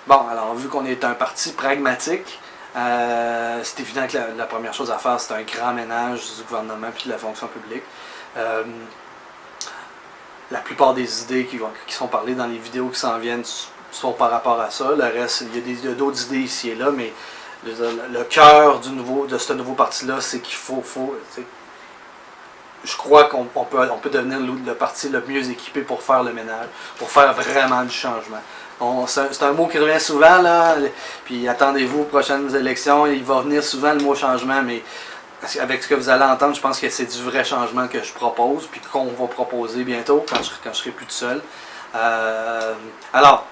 Bon, alors, vu qu'on est un parti pragmatique, c'est évident que la première chose à faire, c'est un grand ménage du gouvernement et de la fonction publique. La plupart des idées qui sont parlées dans les vidéos qui s'en viennent sont par rapport à ça. Le reste, il y a d'autres idées ici et là, mais le cœur de ce nouveau parti-là, c'est qu'il faut je crois qu'on peut devenir le parti le mieux équipé pour faire le ménage, pour faire vraiment du changement. C'est un mot qui revient souvent, là, puis attendez-vous aux prochaines élections, il va venir souvent le mot changement, mais avec ce que vous allez entendre, je pense que c'est du vrai changement que je propose, puis qu'on va proposer bientôt, quand je serai plus tout seul. Alors,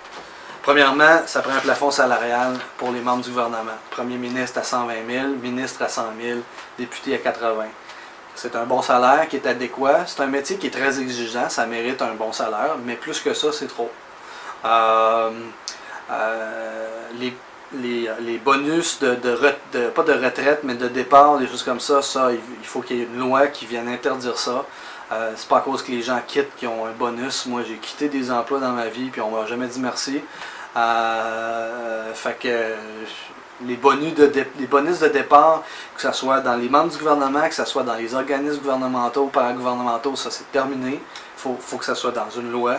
premièrement, ça prend un plafond salarial pour les membres du gouvernement. Premier ministre à 120 000, ministre à 100 000, député à 80 000. C'est un bon salaire qui est adéquat. C'est un métier qui est très exigeant, ça mérite un bon salaire, mais plus que ça, c'est trop. Les bonus pas de retraite, mais de départ, des choses comme ça, il faut qu'il y ait une loi qui vienne interdire ça. C'est pas à cause que les gens quittent qu'ils ont un bonus. Moi, j'ai quitté des emplois dans ma vie, puis on m'a jamais dit merci. Fait que les bonus de départ, que ce soit dans les membres du gouvernement, que ce soit dans les organismes gouvernementaux ou paragouvernementaux, ça c'est terminé. Il faut que ça soit dans une loi.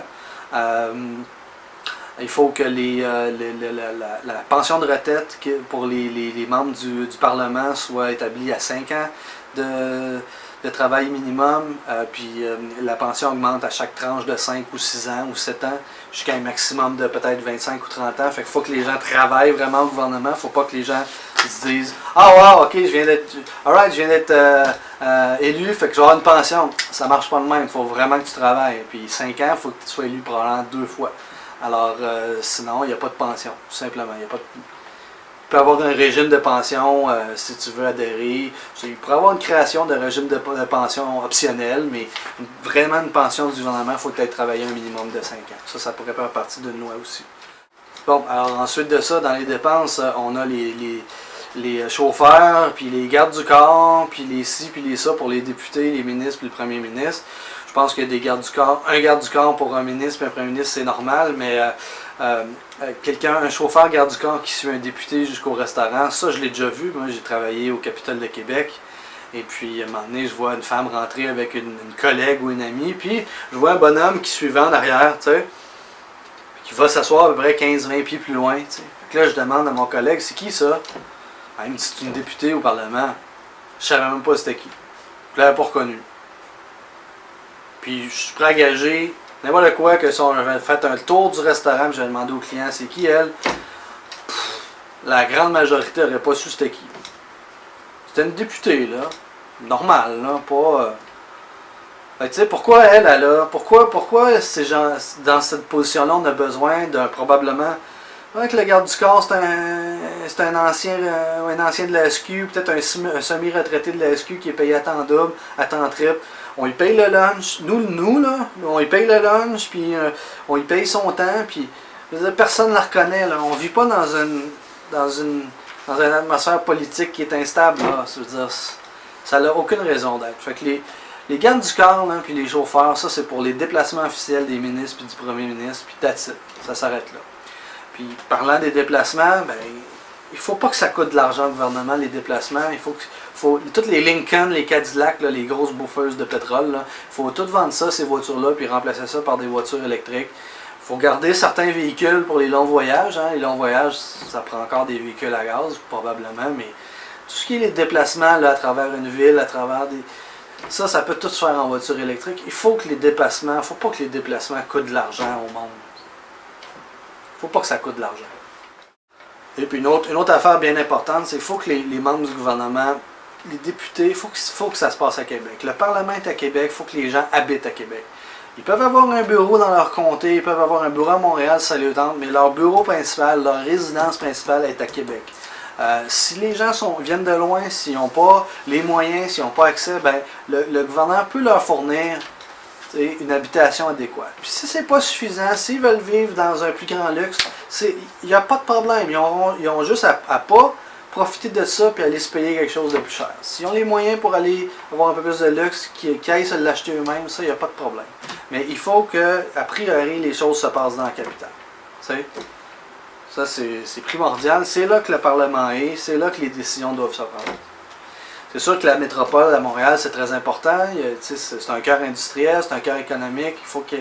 Il faut que la pension de retraite pour les membres du Parlement soit établie à 5 ans de travail minimum, puis la pension augmente à chaque tranche de 5 ou 6 ans ou 7 ans, jusqu'à un maximum de peut-être 25 ou 30 ans. Fait qu'il faut que les gens travaillent vraiment au gouvernement. Il ne faut pas que les gens se disent « Ah wow, ok, je viens d'être élu, fait que je vais avoir une pension. » Ça ne marche pas de même. Il faut vraiment que tu travailles. Puis 5 ans, il faut que tu sois élu probablement 2 fois. Alors, sinon, il n'y a pas de pension, tout simplement. Il peut y avoir un régime de pension si tu veux adhérer. Il pourrait y avoir une création de régime de pension optionnel, mais vraiment une pension du gouvernement, il faut que tu aies travaillé un minimum de 5 ans. Ça pourrait faire partie d'une loi aussi. Bon, alors ensuite de ça, dans les dépenses, on a les chauffeurs, puis les gardes du corps, puis les ci, puis les ça pour les députés, les ministres, puis le premier ministre. Je pense qu'il y a des gardes du corps. Un garde du corps pour un ministre et un premier ministre, c'est normal, mais un chauffeur garde du corps qui suit un député jusqu'au restaurant, ça je l'ai déjà vu. Moi j'ai travaillé au Capitole de Québec. Et puis à un moment donné, je vois une femme rentrer avec une collègue ou une amie, puis je vois un bonhomme qui suivait en arrière, tu sais, qui va s'asseoir à peu près 15-20 pieds plus loin, tu sais. Là je demande à mon collègue, c'est qui ça? Il me dit, c'est une députée au Parlement. Je savais même pas c'était qui. Je l'avais pas reconnu. Puis je suis prêt à gager n'importe quoi que si on avait fait un tour du restaurant, j'avais demandé au client c'est qui elle. La grande majorité n'aurait pas su c'était qui. C'était une députée, là. Normale, là. Pas. Tu sais, pourquoi elle a. Pourquoi ces gens, dans cette position-là, on a besoin d'un probablement. Que le garde du corps, c'est un ancien de la SQ, peut-être un semi-retraité de la SQ qui est payé à temps double, à temps triple. On lui paye le lunch, nous là, on lui paye le lunch, puis on lui paye son temps, puis personne ne la reconnaît, là. On ne vit pas dans une atmosphère politique qui est instable, là. Ça n'a aucune raison d'être. Fait que les gardes du corps, là, puis les chauffeurs, ça c'est pour les déplacements officiels des ministres puis du premier ministre, puis that's it. Ça s'arrête là. Puis parlant des déplacements, ben il faut pas que ça coûte de l'argent au gouvernement, les déplacements. Toutes les Lincoln, les Cadillac, là, les grosses bouffeuses de pétrole, il faut tout vendre ça, ces voitures-là, puis remplacer ça par des voitures électriques. Il faut garder certains véhicules pour les longs voyages. Hein. Les longs voyages, ça prend encore des véhicules à gaz, probablement, mais tout ce qui est les déplacements là, à travers une ville, à travers des... Ça peut tout se faire en voiture électrique. Il faut pas que les déplacements coûtent de l'argent au monde. Il ne faut pas que ça coûte de l'argent. Et puis une autre affaire bien importante, c'est qu'il faut que les membres du gouvernement, les députés, il faut que ça se passe à Québec. Le Parlement est à Québec, il faut que les gens habitent à Québec. Ils peuvent avoir un bureau dans leur comté, ils peuvent avoir un bureau à Montréal, ça leur tente, mais leur bureau principal, leur résidence principale est à Québec. Si les gens viennent de loin, s'ils n'ont pas les moyens, s'ils n'ont pas accès, ben, le gouvernement peut leur fournir une habitation adéquate. Puis si c'est pas suffisant, s'ils veulent vivre dans un plus grand luxe, il n'y a pas de problème. Ils ont juste à pas profiter de ça et aller se payer quelque chose de plus cher. S'ils ont les moyens pour aller avoir un peu plus de luxe, qu'ils aillent se l'acheter eux-mêmes, ça, il n'y a pas de problème. Mais il faut que, a priori, les choses se passent dans la capitale. Ça, c'est primordial. C'est là que le Parlement est, c'est là que les décisions doivent se prendre. C'est sûr que la métropole à Montréal, c'est très important. C'est un cœur industriel, c'est un cœur économique. Il faut que...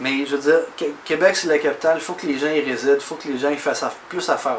Mais je veux dire, Québec, c'est la capitale. Il faut que les gens y résident. Il faut que les gens y fassent plus affaire.